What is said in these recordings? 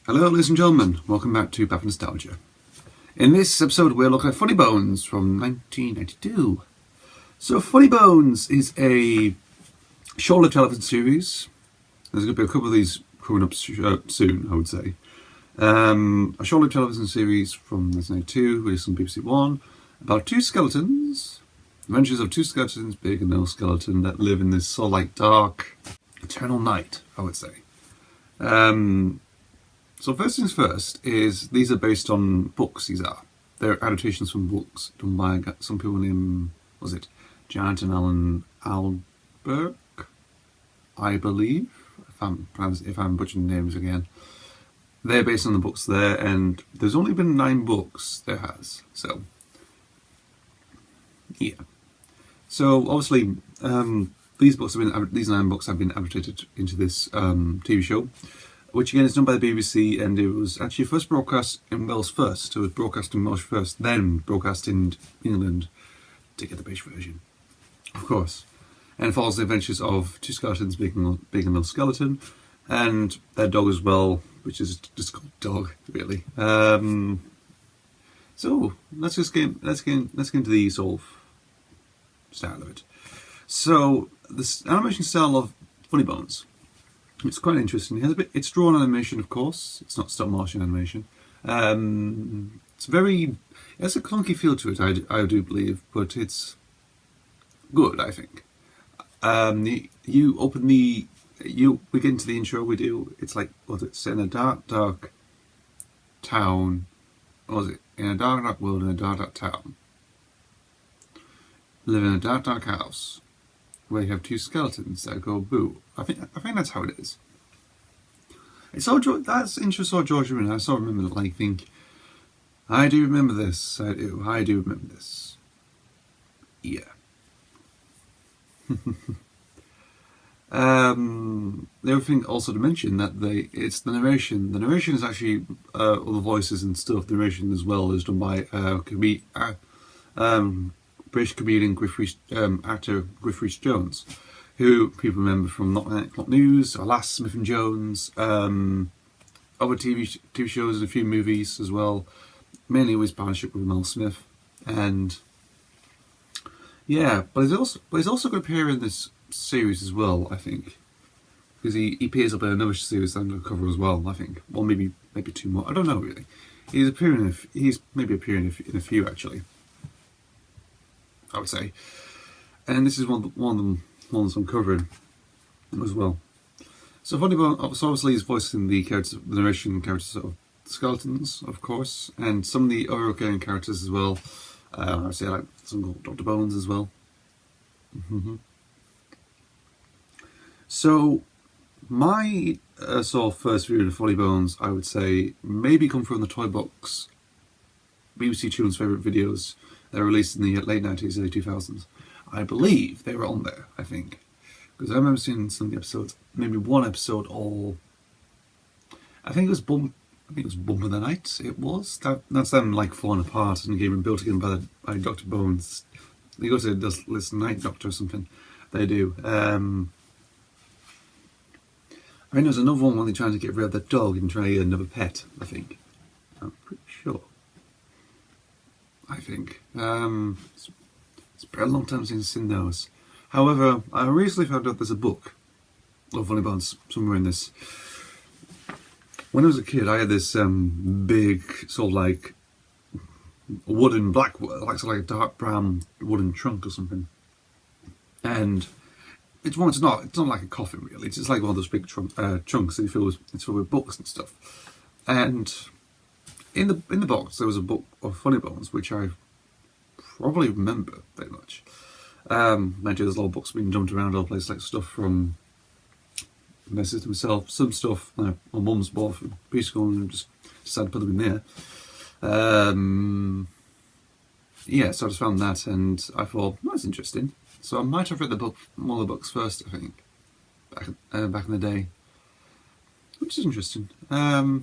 Hello ladies and gentlemen, welcome back to Bath Nostalgia. In this episode we're looking at Funnybones from 1992. So Funnybones is a short-lived television series. There's going to be a couple of these coming up soon, I would say. A short-lived television series from 1992, released on BBC One, about two skeletons. Adventures of two skeletons, big and little skeleton, that live in this sort of like dark, eternal night, I would say. So first things first is these are based on books. They're adaptations from books done by some people named, was it Janet and Alan Alberg, I believe, if I'm butchering names again. They're based on the books there, and there's only been 9 books there has. So yeah. So obviously these 9 books have been adapted into this TV show, which again is done by the BBC, and it was actually first broadcast in Wales first. So it was broadcast in Welsh first, then broadcast in England to get the British version, of course. And it follows the adventures of two skeletons, big and little skeleton, and their dog as well, which is just called Dog, really. So let's get into the sort of style of it. So this animation style of Funnybones, it's quite interesting. It's drawn animation, of course. It's not stop motion animation. It has a clunky feel to it, I do believe, but it's good, I think. We get into the intro. It's like, it's in a dark town. In a dark world, in a dark town. Live in a dark house where you have two skeletons that go boo. I think that's how it is. It's all that's interesting. George Romero. I sort of remember that. I do remember this. I do remember this. Yeah. The other thing also to mention that it's the narration. The narration is actually all the voices and stuff. The narration as well is done by British comedian actor Griff Rhys-Jones, who people remember from Not News, Alas, Smith and Jones, other TV shows and a few movies as well, mainly with his partnership with Mel Smith. And yeah, but he's also going to appear in this series as well, I think, because he appears up in another series that I'm going to cover as well, I think. Well, maybe 2 more. I don't know really. He's maybe appearing in a few actually, I would say. And this is one of the ones I'm covering as well. So Funnybones obviously is voicing the narration characters of skeletons, of course, and some of the other recurring characters as well. I would say like some called Dr. Bones as well. So my sort of first view of Funnybones, I would say, maybe come from the Toy Box, BBC Children's favourite videos that were released in the late 90s, early 2000s. I believe they were on there, I think. Because I remember seeing some of the episodes, maybe one episode all... I think it was Bump of the Night, it was. That's them like falling apart and getting built again by Dr. Bones. They go to this night doctor or something. They do. I think there's another one when they're trying to get rid of the dog and try to get another pet, I think. I'm pretty sure. I think. It's been a long time since I've seen those. However, I recently found out there's a book of Funnybones somewhere in this. When I was a kid, I had this big sort of like wooden black, like a dark brown wooden trunk or something. And it's not like a coffin really. It's just like one of those big trunks that you feel it's filled with books and stuff. And in the box there was a book of Funnybones, which I probably remember very much. Imagine there's a lot of books being dumped around all the place, like stuff from my sister myself, some stuff my mum's bought from preschool and just decided to put them in there. Yeah, so I just found that and I thought, that's interesting. So I might have read one of the books first, I think, back in the day, which is interesting. Yeah.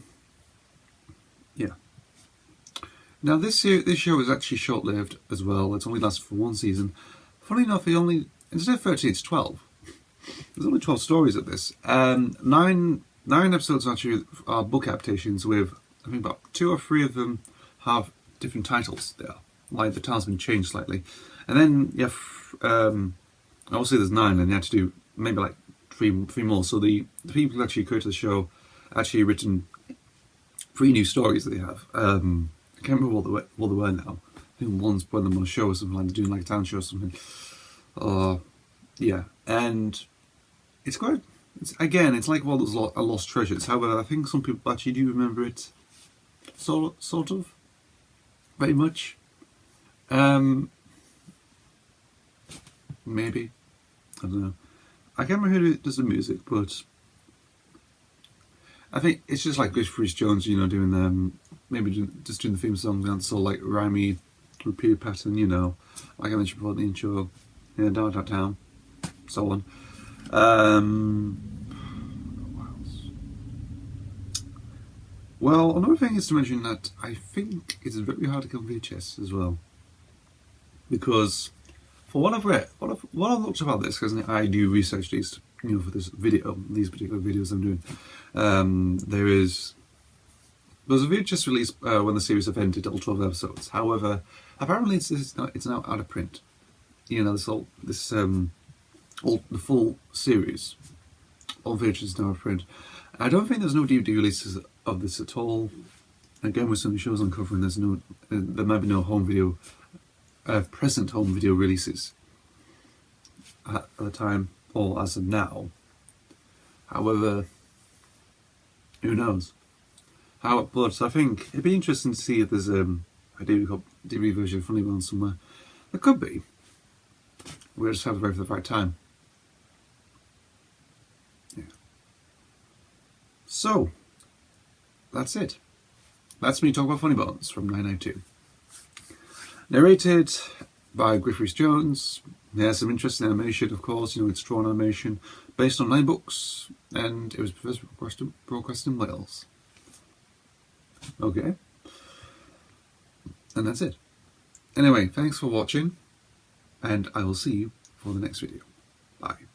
Now this show is actually short-lived as well. It's only lasted for 1 season. Funny enough, instead of 13, it's 12. There's only 12 stories of this. 9 9 episodes actually are book adaptations with, I think about 2 or 3 of them have different titles there. Like the title's been changed slightly. And then you have, obviously there's 9 and you have to do maybe like three more. So the people who actually created the show actually written 3 new stories that they have. I can't remember what they were now. I think one's putting them on a show or something, like they're doing like a town show or something. Yeah, and it's quite, it's like one of those lost treasures. However, I think some people actually do remember it, sort of, very much. Maybe, I don't know. I can't remember who does the music, but I think it's just like Griff Jones, you know, doing just doing the theme song, and so like rhymey, repeated pattern, you know, like I mentioned before in the intro, yeah, down, so on. What else? Well, another thing is to mention that I think it's very hard to get on VHS as well, because for what I've read, what I've looked about this, because I do research these, you know, for this video, these particular videos I'm doing. There's a VHS release when the series have ended, all 12 episodes. However, apparently it's now out of print. You know, the full series on VHS is now out of print. I don't think there's no DVD releases of this at all. Again, with some shows uncovering, there might be no home video, present home video releases at the time or as of now. However, who knows? But I think it'd be interesting to see if there's a DVD version of Funnybones somewhere. There could be. We just have to wait for the right time. Yeah. So, that's it. That's me talking about Funnybones from 1992. Narrated by Griff Jones. There's some interesting animation, of course. You know, it's drawn animation based on 9 books, and it was first broadcast in Wales. Okay. And that's it. Anyway, thanks for watching, and I will see you for the next video. Bye.